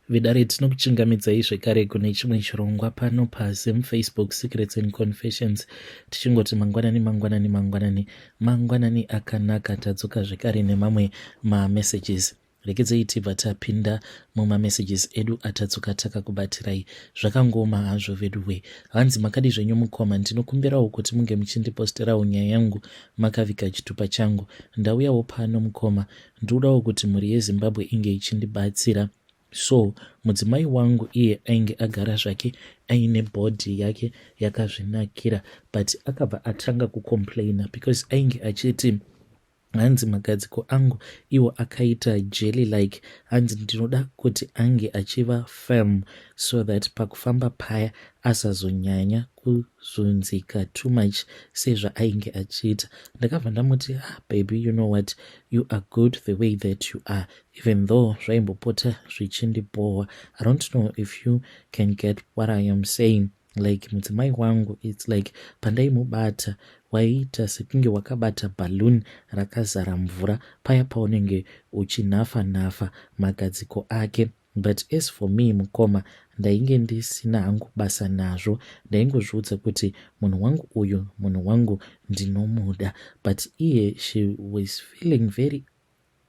Vidare tinokuchingamidzai zvekare kune chimwe chirongwa pano pazim Facebook Secrets and Confessions tichingoti mangwanani akanaka. Tadzoka zvekare nemamwe mamessages. Rekedzei tibva tapinda mumamessages edu atadzoka takakubatirai zvakangoma hazvo veduwe. Hanzi makadi zvenyu mukoma, ndinokumbirawo kuti munge muchindiposterawo nyaya yangu makaviga chitupa changu. Ndauyawo pano mukoma, ndodawo kuti mhuri yeZimbabwe inge ichindibatsira. So mudzimai wangu iye ainge agara zvake aine bhodhi yake yakazvinakira, but akabva atanga kucomplaina because ainge achiti hanzi magadziko angu iwo akaita jelly like, hanzi ndinoda kuti ange achiva firm so that pakufamba paya asazonyanya kuzunzika too much sezva ainge achiita. Ndakabva ndamuti baby, you know what, you are good the way that you are, even though zvaimbopota zvichindibohwa. I don't know if you can get what I am saying. Like mudzimai wangu, it's like pandaimubata waiita sekunge wakabata balloon rakazara mvura paya paunenge uchinafa magadziko ake. But as for me mukoma, ndainge ndisina hangu basa nazvo, ndaingozviudza kuti munhu wangu uyu munhu wangu ndinomuda. But iye, she was feeling very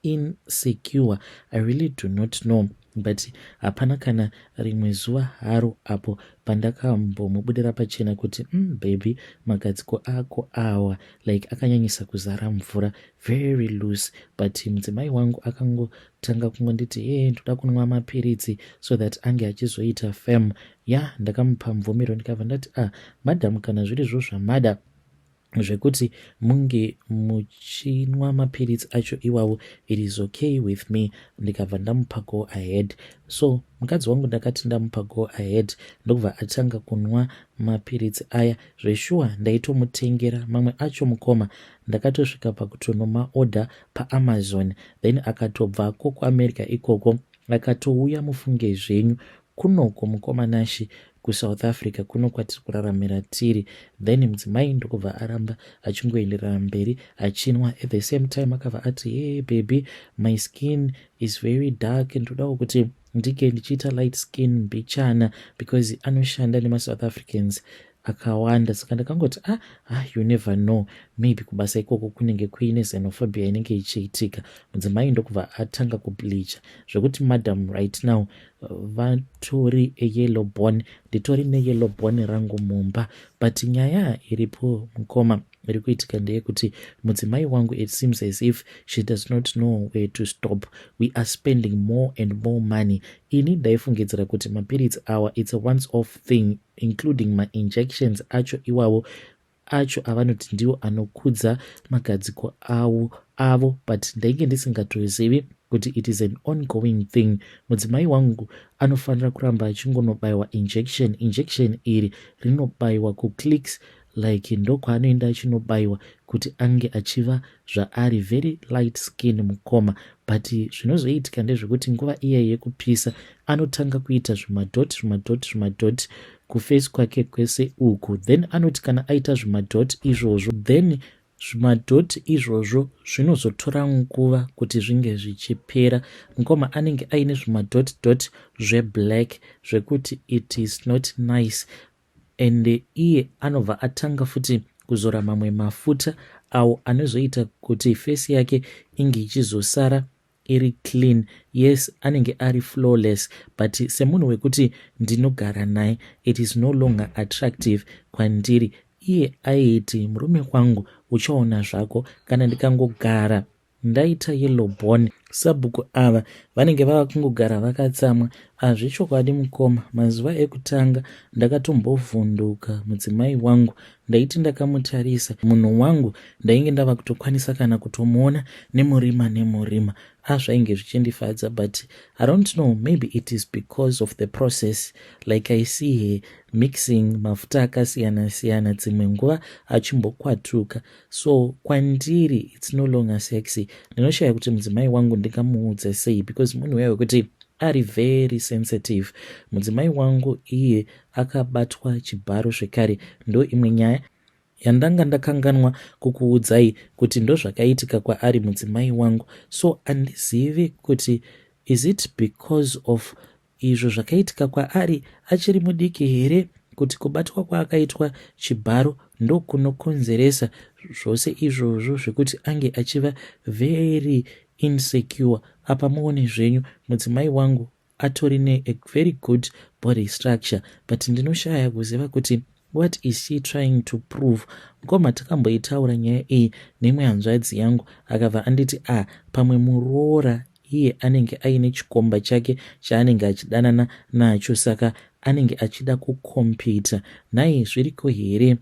insecure. I really do not know, but hapana kana rimwe zuva haro apo pandakambomubudira pachena kuti baby, magadziko ako awa like akanyanyisa kuzara mvura, very loose. But mudzimai wangu akangotanga kungonditi ndoda kunwa mapiritsi so that ange achizoita firm. Ndakamupa mvumiro ndikabva ndati madam, kana zviri zvo zvamada zvekuti munge muchinwa mapiritsi acho iwawo, it is okay with me. Ndikabva ndamupa go ahead. So mukadzi wangu ndakati ndamupa go ahead, ndokubva atanga kunwa mapiritsi aya. Zveshuwa ndaitomutengera mamwe acho mukoma, ndakatosvika pakutonoma order paAmazon, then akatobvako kuAmerica ikoko akatouya mufunge zvenyu kunoko mukoma nashi kuSouth Africa kuno kwatiri kuraramira tiri. Then mudzimai ndokubva aramba achingoenderera mberi achinwa. At the same time akabva ati baby, my skin is very dark, ndodawo kuti ndike ndichiita light skin mbichana because anoshanda nemaSouth Africans akawanda. Saka ndakangoti you never know, maybe kubasa ikoko kunenge kuine xenophobia inenge ichiitika. Mudzimai ndokubva atanga kubleacha zvekuti madam right now vatori yellow bone, nditori neyellow bone rangu mumba. But nyaya iripo mukoma iri kuitika ndeyekuti mudzimai wangu, it seems as if she does not know where to stop. We are spending more and more money. Ini ndaifungidzira kuti mapiritsi awa it's a once off thing, including ma-injections acho iwawo acho avanoti ndiwo anokudza magadziko avo, but ndainge ndisingatozivi kuti it is an ongoing thing. Mudzimai wangu anofanira kuramba achingonobayiwa injection iri rinobayiwa kuclicks, like ndokwaanoenda achinobayiwa kuti ange achiva zvaari very light skin mukoma. But zvinozoitika ndezvekuti nguva iye yekupisa anotanga kuita zvimadot kuface kwake kwese uku, then anoti kana aita zvimadot izvozvo, then zvimadot izvozvo zvinozotora nguva kuti zvinge zvichipera. Mukoma anenge aine zvimadot zveblack zvekuti it is not nice. And iye anobva atanga futi kuzora mamwe mafuta awo anozoita kuti face yake inge ichizosara iri clean. Yes, anenge ari flawless, but semunhu wekuti ndinogara naye, it is no longer attractive kwandiri. Iye aiti murume wangu, uchaona zvako kana ndikangogara ndaita yellow bone. Sabhuku ava vanenge vava kungogara vakatsamwa. Hazvichokwadi mukoma. Mazuva ekutanga ndakatombovhunduka mudzimai wangu, ndaiti ndakamutarisa munhu wangu ndainge ndava kutokwanisa kana kutomuona nemurima. Zvainge zvichindifadza, but I don't know, maybe it is because of the process. Like I see her mixing mafuta akasiyana-siyana, dzimwe nguva achimbokwatuka. So kwandiri it's no longer sexy. Ndinoshaya kuti mudzimai wangu ndingamuudza sei, because munhu uya wekuti ari very sensitive. Mudzimai wangu iye akabatwa chibharo zvekare. Ndo imwe nyaya yandanga ndakanganwa kukuudzai kuti ndo zvakaitika kwaari mudzimai wangu. So andizivi kuti is it because of izvo zvakaitika kwaari achiri mudiki here, kuti kubatwa kwaakaitwa chibharo ndokunokonzeresa zvose izvozvo zvekuti ange achiva very insecure. Apa muone zvenyu mudzimai wangu atorine a very good body structure, but ndinoshaya kuziva kuti what is she trying to prove. Mukoma takamboitaura nyaya iyi nemwe hanzvadzi yangu, akabva anditi pamwe muroora iye anenge aine chikomba chake chaanenge achidanana nacho, saka anenge achida kukompita. Nhai zviriko here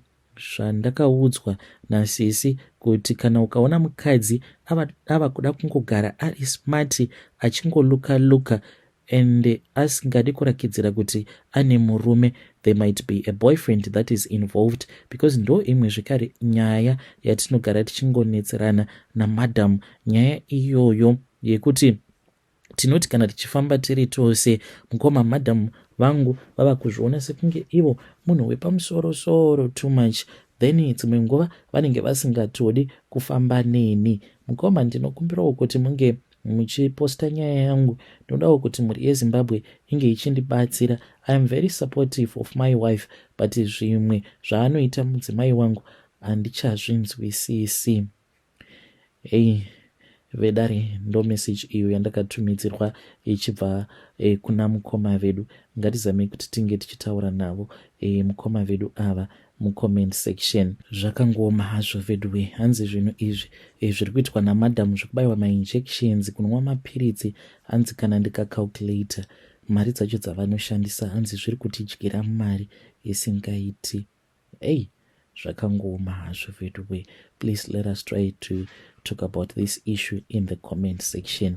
zvandakaudzwa nasisi kuti kana ukaona mukadzi ava kuda kungogara ari smart achingoluka and asingadi kurakidzira kuti ane murume, there might be a boyfriend that is involved, because ndo imwe zvekare nyaya yatinogara tichingonetserana namadam, nyaya iyoyo yekuti tinoti kana tichifamba tiri tose, mukoma madam vangu vava kuzviona sekunge ivo munhu wepamusoro too much, then dzimwe nguva vanenge vasingatodi kufamba neni. Mukoma ndinokumbirawo kuti munge muchiposta nyaya yangu, ndodawo kuti mhuri yeZimbabwe inge ichindibatsira. I am very supportive of my wife, but zvimwe zvaanoita mudzimai wangu handichazvinzwisisi. Vedare ndo message iyo yandakatumidzirwa ichibva kuna mukoma vedu. Ngatizame kuti tinge tichitaura navo mukoma vedu ava mucomment section. Zvakangoma hazvo vedwe, hanzi zvinhu izvi zviri kuitwa namadam zvekubayiwa mainjections, kunwa mapiritsi, hanzi kana ndikacalculator mari dzacho dzavanoshandisa hanzi zviri kutidyira mari isingaiti. Zvakangoma hazvo vedwe. Please let us try to talk about this issue in the comment section.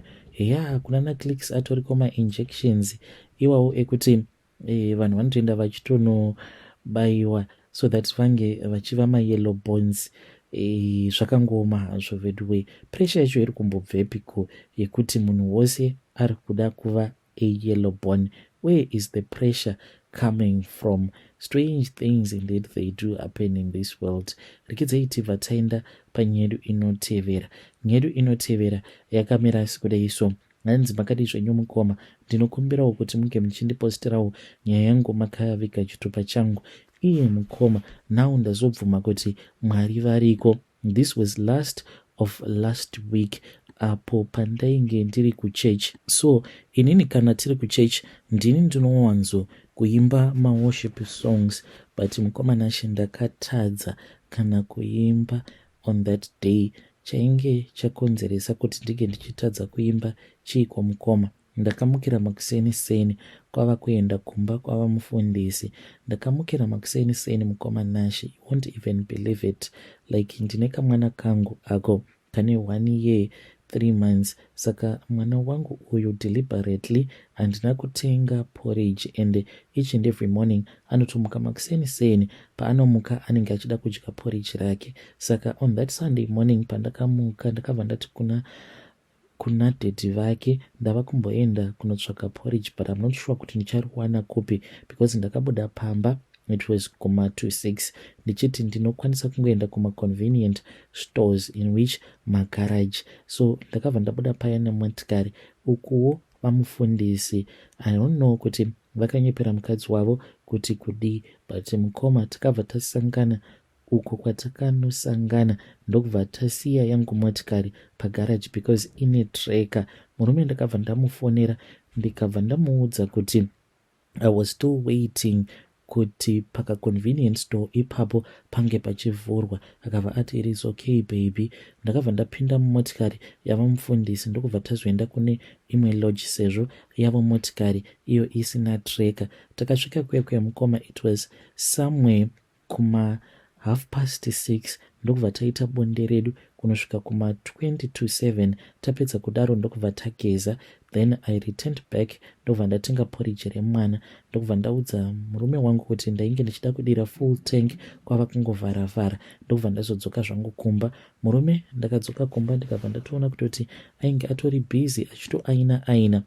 Kunana clicks atoriko ma-injections iwawo ekuti vanhu vanotoenda vachitonobayiwa so that vange vachiva ma-yellow bones. Zvakangoma hazvo vedwe. Pressure yacho iri kumbobvepiko yekuti munhu wose ari kuda kuva a-yellow bone? Where is the pressure coming from? Strange things indeed they do happen in this world. Rikedzai tibva taenda panyedu inotevera. Nyedu inotevera yakamira sikudai so. Hanzi makadi zvenyu mukoma, ndinokumbirawo kuti munge muchindiposterawo nyaya yangu makaviga chitupa changu. Iye mukoma, now ndazobvuma kuti Mwari variko. This was last week apo pandainge ndiri kuchurch. So inini kana tiri kuchurch ndini ndinowanzo kuimba ma-worship songs, but mukoma nashe ndakatadza kana kuimba on that day. Chainge chakonzeresa kuti ndige ndichitadza kuimba chiko mukoma. Ndakamukira makuseni kwava kuenda kumba kwava mufundisi. Ndakamukira makuseni mukoma nashe. You won't even believe it. Like ndine kamwana kangu ako kane 1 year 3 months. Saka mwana wangu uyu deliberately handina kutenga porridge, and each and every morning anotomuka makuseni paanomuka anenge achida kudya porridge rake. Saka on that Sunday morning pandakamuka ndakabva ndati kuna daddy vake ndava kumboenda kunotsvaka porridge, but I'm not sure kuti ndichariwana kupi because ndakabuda pamba. It was kuma to 6 ndichiti ndinokwanisa kungoenda kuma convenient stores in which magarage. So ndakabva ndabuda paya nemotikari ukuwo vamufundisi. I don't know kuti vakanyepera mukadzi wavo kuti kudii, but mukoma takabva tasangana uko kwatakanosangana ndokubva tasiya yangu motikari pagarage because ine tracker. Murume ndakabva ndamufonera ndikabva ndamuudza kuti I was still waiting kuti paka convenience store ipapo pange pachivhurwa. Akabva ati it is okay baby. Ndakabva ndapinda mumotikari yava mufundisi ndokubva tazoenda kune imwe lodge sezvo yava motikari iyo isina tracker. Takasvika kwekwe mukoma, it was somewhere kuma 6:30 ndokubva taita bonde redu kunosvika kuma 20 to 7. Tapedza kudaro ndokubva tageza, then I returned back ndokubva ndatenga porridge remwana. Ndokubva ndaudza murume wangu kuti ndainge ndichida kudira full tank kwava kungovhara. Ndokubva ndazodzoka zvangu kumba. Murume ndakadzoka kumba ndikabva ndatoona kutoti ainge atori busy achitoaina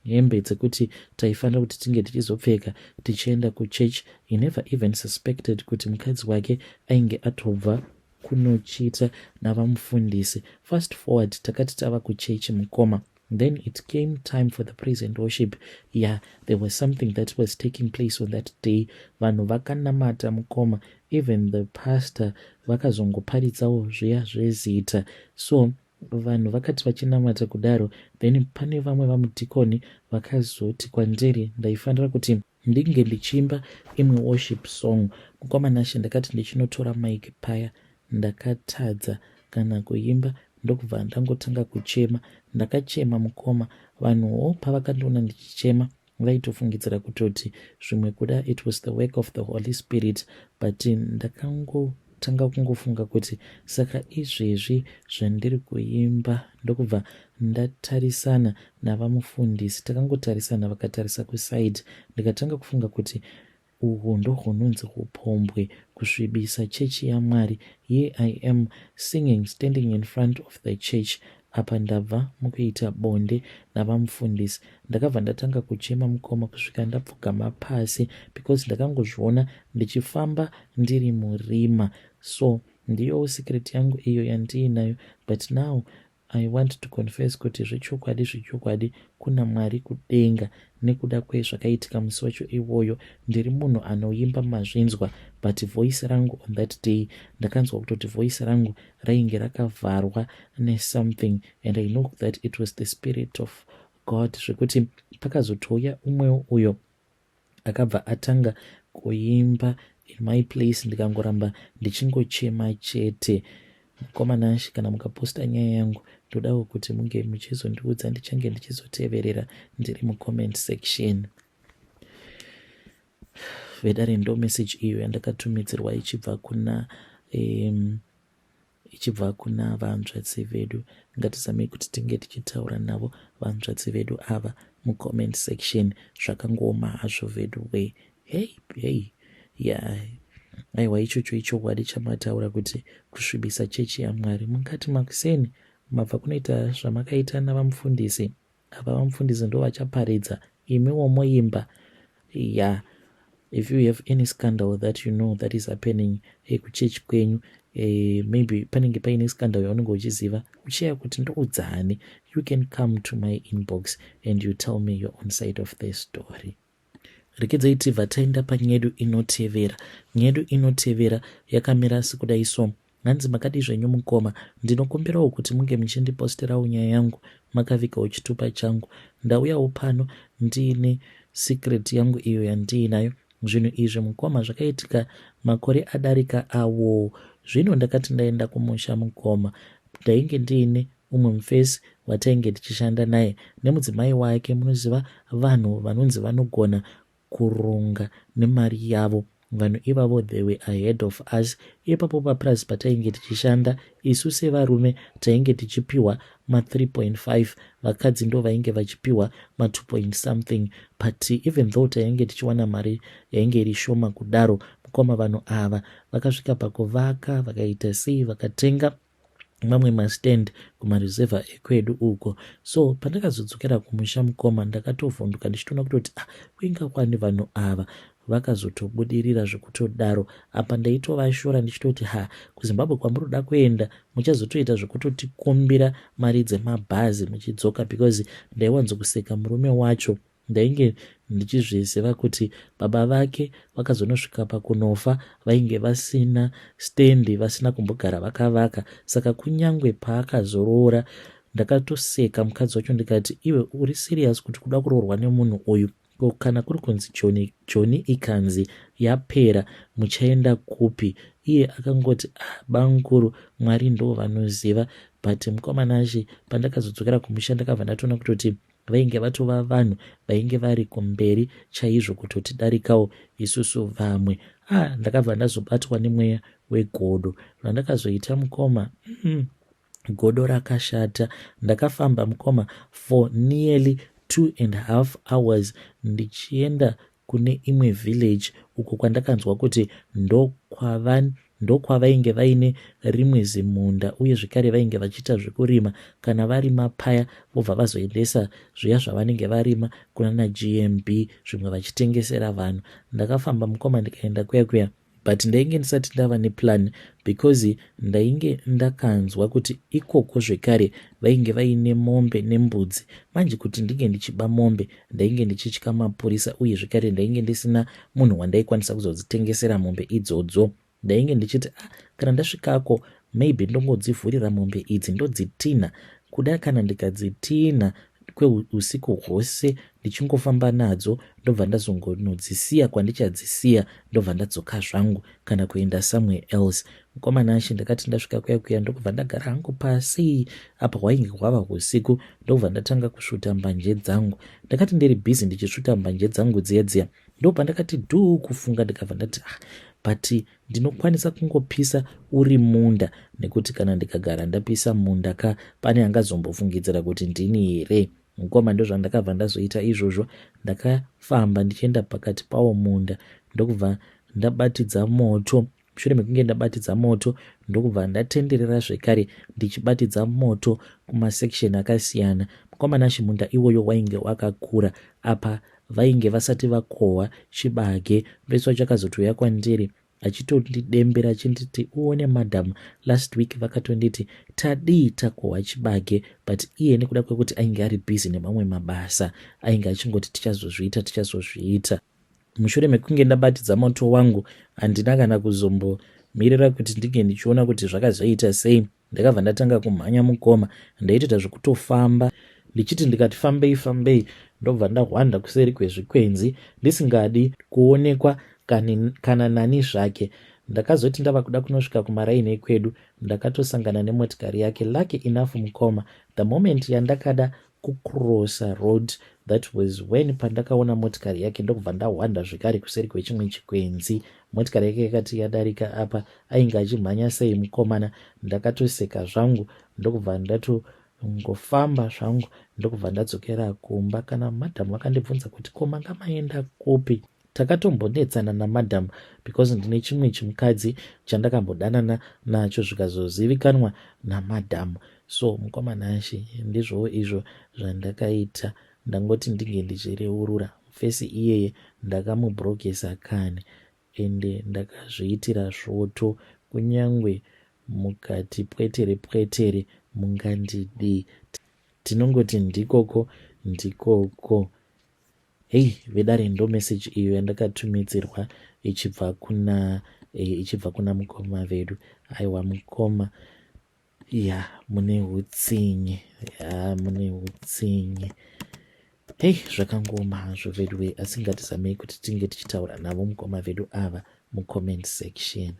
hembe dzekuti taifanira kuti tinge tichizopfeka tichienda kuchurch. He never even suspected kuti mukadzi wake ainge atobva kunochita navamufundisi. Fast forward takati tava kuchechi mukoma, Then it came time for the praise and worship. Yeah, there was something that was taking place on that day. Vanhu vakanamata mukoma. Even the pastor vakazongoparidzawo zviya zvezita. So vanhu vakati vachinamata kudaro, then pane vamwe vamudhikoni vakazoti kwandiri ndaifanira kuti ndinge ndichimba imwe worship song. Mukoma Nashe ndakati ndichinotora mic paya ndakatadza kana kuimba, ndokubva ndangotanga kuchema. Ndakachema mukoma. Vanhuwo pavakandiona ndichichema vaitofungidzira kutoti zvimwe kuda it was the work of the Holy Spirit, but ndakangotanga kungofunga kuti saka izvezvi zvandiri kuimba. Ndokubva ndatarisana navamufundisi, takangotarisana vakatarisa kusaidi. Ndikatanga kufunga kuti uhwu ndohunonzi upombwe, kusvibisa chechi yaMwari. Here I am singing, standing in front of the church. Apa ndabva mukuita bonde navamufundisi. Ndakabva ndatanga kuchema mukoma kusvika ndapfugama pasi, because ndakangozviona ndichifamba ndiri murima. So ndiyo secret yangu iyo yandiinayo, but now I want to confess kuti zvechokwadi kuna Mwari kudenga. Nekuda kwezvakaitika musi wacho iwoyo, ndiri munhu anoimba mazvinzwa, but voice rangu on that day ndakanzwa kutoti voice rangu rainge rakavharwa nesomething, and I know that it was the Spirit of God. Zvekuti pakazotouya umwewo uyo akabva atanga kuimba in my place, ndikangoramba ndichingochema chete. Mukoma Nashe, kana mukaposta nyaya yangu ndodawo kuti munge muchizondiudza, ndichange ndichizoteverera ndiri mucomment section. Vedare ndo message iyo yandakatumidzirwa ichibva kuna vanzvadzi vedu. Ngatizamei kuti tinge tichitaura navo vanzvadzi vedu ava mucomment section. Zvakangoma hazvo vedu we. Hey. Yeah. Aiwa, ichocho ichokwadi chamataura kuti kusvibisa chechi yaMwari. Mungati makuseni mabva kunoita zvamakaita navamufundisi. Ava vamufundisi ndo vachaparidza, imiwo moimba. Yeah. If you have any scandal that you know that is happening kuchechi kwenyu, maybe panenge paine scandal yaunenge uchiziva uchiya kuti ndoudzani, you can come to my inbox and you tell me your own side of the story. Rekedzai tibva taenda panyedu inotevera. Nyedu inotevera yakamira sekudai so. Hanzi makadi zvenyu mukoma, ndinokumbirawo kuti munge muchindiposterawo nyaya yangu makavikawo chitupa changu. Ndauyawo pano ndiine secret yangu iyo yandiinayo. Zvinhu izvi mukoma zvakaitika makore adarika awo. Zvino ndakati ndaenda kumusha mukoma, ndainge ndiine umwe mufesi watainge tichishanda naye nemudzimai wake. Munoziva vanhu vanonzi vanogona kuronga nemari yavo. Vanhu ivavo they were ahead of us. Ipapo paprice patainge tichishanda, isu sevarume tainge tichipiwa ma 3.5, vakadzi ndo vainge vachipiwa ma 2 point something. But even though tainge tichiwana mari yainge iri shoma kudaro, mukoma vanhu ava vakasvika pakuvaka, vakaita sei, vakatenga mamwe mastand kumaruzevha ekwedu uko. So pandakazodzokera kumusha mukoma, ndakatovhunduka ndichitoona kutoti kuingakwani vanhu ava vakazotobudirira zvekutodaro. Apa ndaitovashora ndichitoti kuZimbabwe kwamuri kuda kuenda muchazotoita zvekutotikumbira mari dzemabhazi muchidzoka, because ndaiwanzokuseka murume wacho. Ndainge ndichizviziva kuti baba vake vakazonosvika pakunofa vainge vasina stendi, vasina kumbogara vakavaka. Saka kunyangwe paakazoroora ndakatoseka mukadzi wacho ndikati, iwe uri serious kuti kuda kuroorwa nemunhu uyu? Kana kuri kunzi Joni ikanzi yapera muchaenda kupi? Iye akangoti banguru, Mwari ndo vanoziva. But mukoma Nashe, pandakazodzokera kumusha ndakabva ndatoona kutoti vainge vatova vanhu vainge vari kumberi chaizvo kutotidarikawo isusu vamwe. Ndakabva ndazobatwa nemweya wegodo. Zvandakazoita mukoma, godo rakashata. Ndakafamba mukoma for nearly 2.5 hours ndichienda kune imwe village uko kwandakanzwa kuti ndokwavainge vaine rimwe zimunda, uye zvekare vainge vachiita zvekurima. Kana varima paya vobva vazoendesa zviya zvavanenge varima kuna GMB, zvimwe vachitengesera vanhu. Ndakafamba mukoma ndikaenda kuya but ndainge ndisati ndava neplan because ndainge ndakanzwa kuti ikoko zvekare vainge vaine mombe nembudzi. Manje kuti ndinge ndichiba mombe ndainge ndichitya mapurisa, uye zvekare ndainge ndisina munhu wandaikwanisa kuzodzitengesera mombe idzodzo. Ndainge ndichiti kana ndasvikako maybe ndongodzivhurira mombe idzi ndodzitina, kuda kana ndikadzitina kweusiku hwose ndichingofamba nadzo ndobva ndazongonodzisiya kwandichadzisiya ndobva ndadzoka zvangu kana kuenda somewhere else. Mukomana ashe ndakati ndasvika kuya ndokubva ndagara hangu pasi apa hwainge hwava husiku, ndobva ndatanga kusvuta mbanje dzangu. Ndakati ndiri bhizi ndichisvuta mbanje dzangu dziya ndobva ndakati dhuu kufunga, ndikabva ndati but ndinokwanisa kungopisa uri munda, nekuti kana ndikagara ndapisa munda pane angazombofungidzira kuti ndini here. Mukoma ndozvandakabva ndazoita izvozvo. Ndakafamba ndichienda pakati pawo munda ndokubva ndabatidza moto. Mushure mekunge ndabatidza moto ndokubva ndatenderera zvekare ndichibatidza moto kumasection akasiyana. Mukomana munda iwoyo wainge wakakura, apa vainge vasati vakohwa chibage. Mupesi chakazotouya kwandiri achitondidembera achinditi, uone madam, last week vakatonditi tadii takohwa chibage, but iye nekuda kwekuti ainge ari bhizi nemamwe mabasa ainge achingoti tichazozviita. Mushure mekunge ndabatidza moto wangu handina kana kuzombomirira kuti ndinge ndichiona kuti zvakazoita sei. Ndakabva ndatanga kumhanya mukoma, ndaitoita zvekutofamba ndichiti ndikati fambei ndobva ndahwanda kuseri kwezvikwenzi ndisingadi kuonekwa kana nani zvake. Ndakazoti ndava kuda kunosvika kumaraini ekwedu ndakatosangana nemotikari yake. Lucky enough mukoma, the moment yandakada kucrossa road, that was when pandakaona motikari yake ndokubva ndahwanda zvekare kuseri kwechimwe chikwenzi. Motikari yake yakati yadarika apa ainge achimhanya sei mukomana, ndakatoseka zvangu ndokubva ndatongofamba zvangu ndokubva ndadzokera kumba. Kana madhamu vakandibvunza kuti koma ngamaenda kupi, takatombonetsana namadhamu because ndine chimwe chimukadzi chandakambodana nacho zvikazozivikanwa namadhamu. So mukomana ashe ndizvowo izvo zvandakaita. Ndangoti ndinge ndichireurura fesi iyeye ndakamubrokesa kane ende ndakazviitira svoto, kunyangwe mukati pwetere mungandidii. Tinongoti ndikoko. Hei vedare ndo message iyo yandakatumidzirwa ichibva kuna mukoma vedu. Aiwa mukoma, mune hutsinye, hei zvakangoma hazvo vedu, asi ngatizamei kuti tinge tichitaura navo mukoma vedu ava mucomment section.